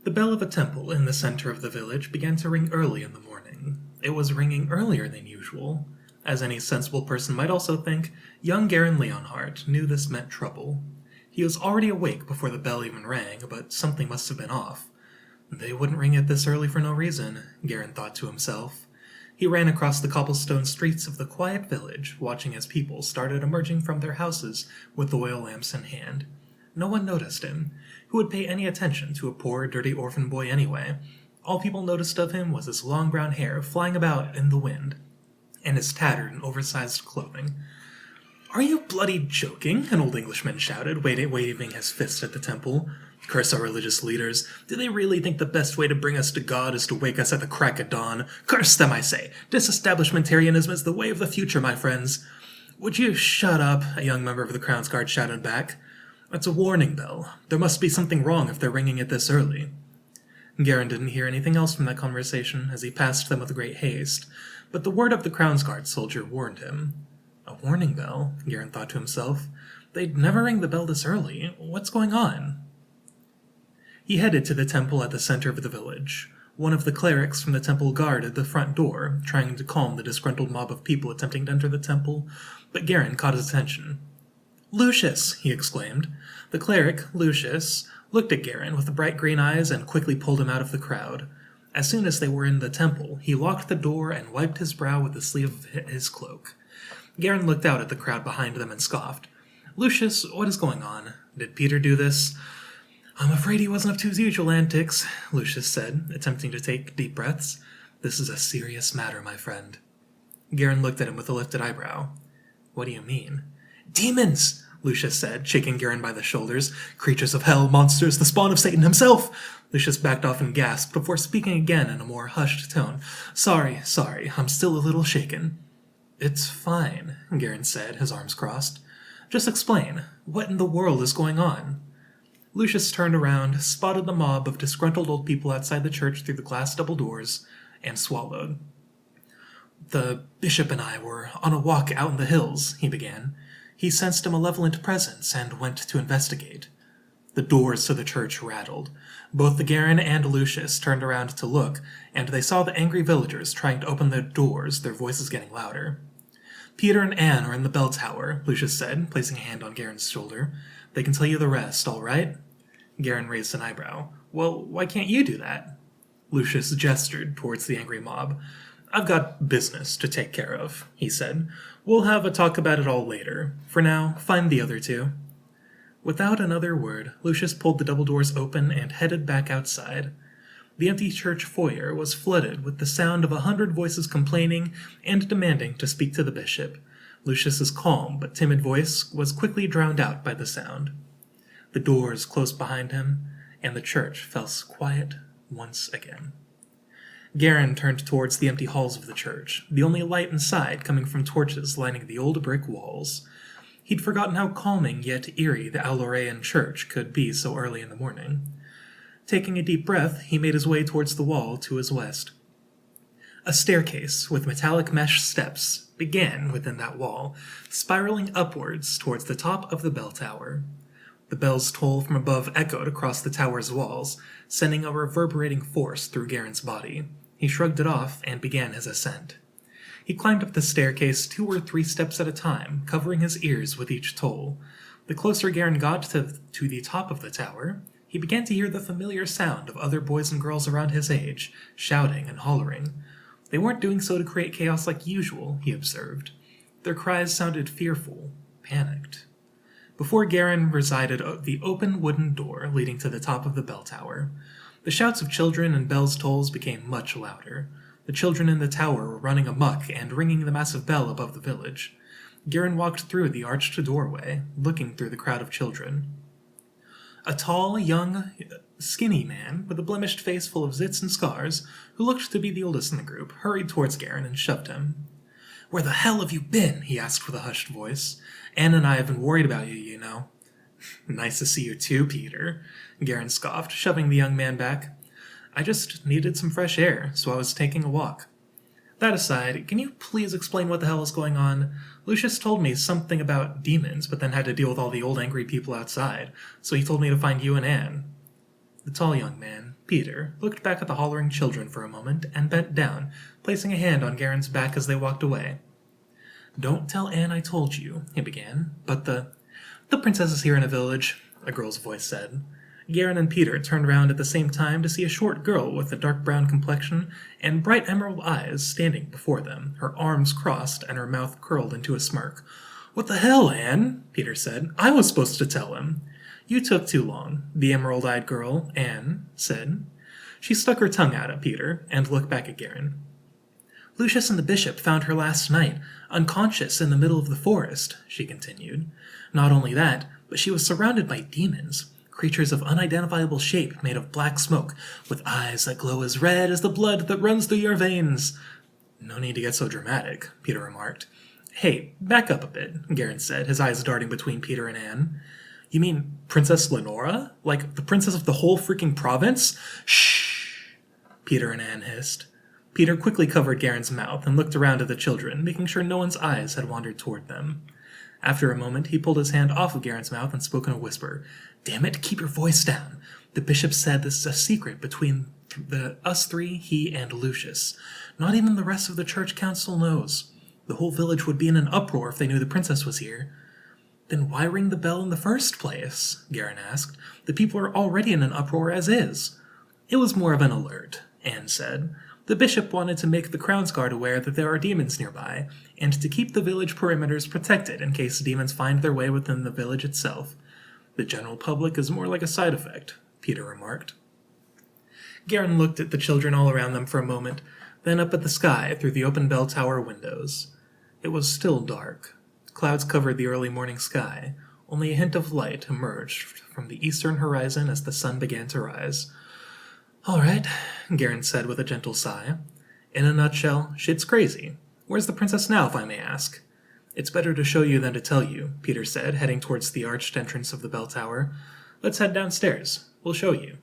The bell of a temple in the center of the village began to ring early in the morning. It was ringing earlier than usual. As any sensible person might also think, young Garen Leonhardt knew this meant trouble. He was already awake before the bell even rang, but something must have been off. They wouldn't ring it this early for no reason, Garen thought to himself. He ran across the cobblestone streets of the quiet village, watching as people started emerging from their houses with oil lamps in hand. No one noticed him. Who would pay any attention to a poor, dirty orphan boy anyway? All people noticed of him was his long brown hair flying about in the wind, and his tattered and oversized clothing. "Are you bloody joking?" an old Englishman shouted, waving his fist at the temple. "Curse our religious leaders. Do they really think the best way to bring us to God is to wake us at the crack of dawn? Curse them, I say! Disestablishmentarianism is the way of the future, my friends." "Would you shut up?" a young member of the Crown's Guard shouted back. "It's a warning bell. There must be something wrong if they're ringing it this early." Garen didn't hear anything else from that conversation as he passed them with great haste, but the word of the Crown's Guard soldier warned him. A warning bell, Garen thought to himself. They'd never ring the bell this early. What's going on? He headed to the temple at the center of the village. One of the clerics from the temple guarded the front door, trying to calm the disgruntled mob of people attempting to enter the temple, but Garen caught his attention. "Lucius!" he exclaimed. The cleric, Lucius, looked at Garen with the bright green eyes and quickly pulled him out of the crowd. As soon as they were in the temple, he locked the door and wiped his brow with the sleeve of his cloak. Garen looked out at the crowd behind them and scoffed. "Lucius, what is going on? Did Peter do this?" "I'm afraid he wasn't up to his usual antics," Lucius said, attempting to take deep breaths. "This is a serious matter, my friend." Garen looked at him with a lifted eyebrow. "What do you mean?" "Demons!" Lucius said, shaking Garen by the shoulders. "Creatures of hell, monsters, the spawn of Satan himself!" Lucius backed off and gasped before speaking again in a more hushed tone. Sorry, I'm still a little shaken." "It's fine," Garen said, his arms crossed. "Just explain. What in the world is going on?" Lucius turned around, spotted the mob of disgruntled old people outside the church through the glass double doors, and swallowed. "The bishop and I were on a walk out in the hills," he began. "He sensed a malevolent presence and went to investigate." The doors to the church rattled. Both the Garen and Lucius turned around to look, and they saw the angry villagers trying to open the doors, their voices getting louder. "Peter and Anne are in the bell tower," Lucius said, placing a hand on Garen's shoulder. "They can tell you the rest, all right?" Garen raised an eyebrow. "Well, why can't you do that?" Lucius gestured towards the angry mob. "I've got business to take care of," he said. "We'll have a talk about it all later. For now, find the other two." Without another word, Lucius pulled the double doors open and headed back outside. The empty church foyer was flooded with the sound of 100 voices complaining and demanding to speak to the bishop. Lucius's calm but timid voice was quickly drowned out by the sound. The doors closed behind him, and the church fell quiet once again. Garen turned towards the empty halls of the church, the only light inside coming from torches lining the old brick walls. He'd forgotten how calming yet eerie the Aulorean church could be so early in the morning. Taking a deep breath, he made his way towards the wall to his west. A staircase with metallic mesh steps began within that wall, spiraling upwards towards the top of the bell tower. The bell's toll from above echoed across the tower's walls, sending a reverberating force through Garen's body. He shrugged it off and began his ascent. He climbed up the staircase 2 or 3 steps at a time, covering his ears with each toll. The closer Garen got to the top of the tower, he began to hear the familiar sound of other boys and girls around his age, shouting and hollering. They weren't doing so to create chaos like usual, he observed. Their cries sounded fearful, panicked. Before Garen resided the open wooden door leading to the top of the bell tower. The shouts of children and bells' tolls became much louder. The children in the tower were running amok and ringing the massive bell above the village. Garen walked through the arched doorway, looking through the crowd of children. A tall, young, skinny man with a blemished face full of zits and scars, who looked to be the oldest in the group, hurried towards Garen and shoved him. "Where the hell have you been?" he asked with a hushed voice. "Anne and I have been worried about you, you know." "Nice to see you too, Peter," Garen scoffed, shoving the young man back. "I just needed some fresh air, so I was taking a walk." "That aside, can you please explain what the hell is going on? Lucius told me something about demons, but then had to deal with all the old angry people outside, so he told me to find you and Anne." The tall young man Peter looked back at the hollering children for a moment and bent down, placing a hand on Garen's back as they walked away. "Don't tell Anne I told you," he began, "but the princess is here in a village," a girl's voice said. Garen and Peter turned round at the same time to see a short girl with a dark brown complexion and bright emerald eyes standing before them, her arms crossed and her mouth curled into a smirk. "What the hell, Anne?" Peter said. "I was supposed to tell him." "You took too long," the emerald-eyed girl, Anne, said. She stuck her tongue out at Peter and looked back at Garen. "Lucius and the bishop found her last night, unconscious in the middle of the forest," she continued. "Not only that, but she was surrounded by demons, creatures of unidentifiable shape made of black smoke, with eyes that glow as red as the blood that runs through your veins." "No need to get so dramatic," Peter remarked. "Hey, back up a bit," Garen said, his eyes darting between Peter and Anne. "You mean Princess Lenora? Like the princess of the whole freaking province?" "Shh!" Peter and Anne hissed. Peter quickly covered Garen's mouth and looked around at the children, making sure no one's eyes had wandered toward them. After a moment, he pulled his hand off of Garen's mouth and spoke in a whisper. "Damn it, keep your voice down. The bishop said this is a secret between us three, he and Lucius. Not even the rest of the church council knows. The whole village would be in an uproar if they knew the princess was here." "Then why ring the bell in the first place?" Garen asked. "The people are already in an uproar as is." "It was more of an alert," Anne said. "The bishop wanted to make the Crown's Guard aware that there are demons nearby, and to keep the village perimeters protected in case demons find their way within the village itself. The general public is more like a side effect," Peter remarked. Garen looked at the children all around them for a moment, then up at the sky through the open bell tower windows. It was still dark. Clouds covered the early morning sky. Only a hint of light emerged from the eastern horizon as the sun began to rise. "All right," Garen said with a gentle sigh. "In a nutshell, shit's crazy. Where's the princess now, if I may ask?" "It's better to show you than to tell you," Peter said, heading towards the arched entrance of the bell tower. "Let's head downstairs. We'll show you."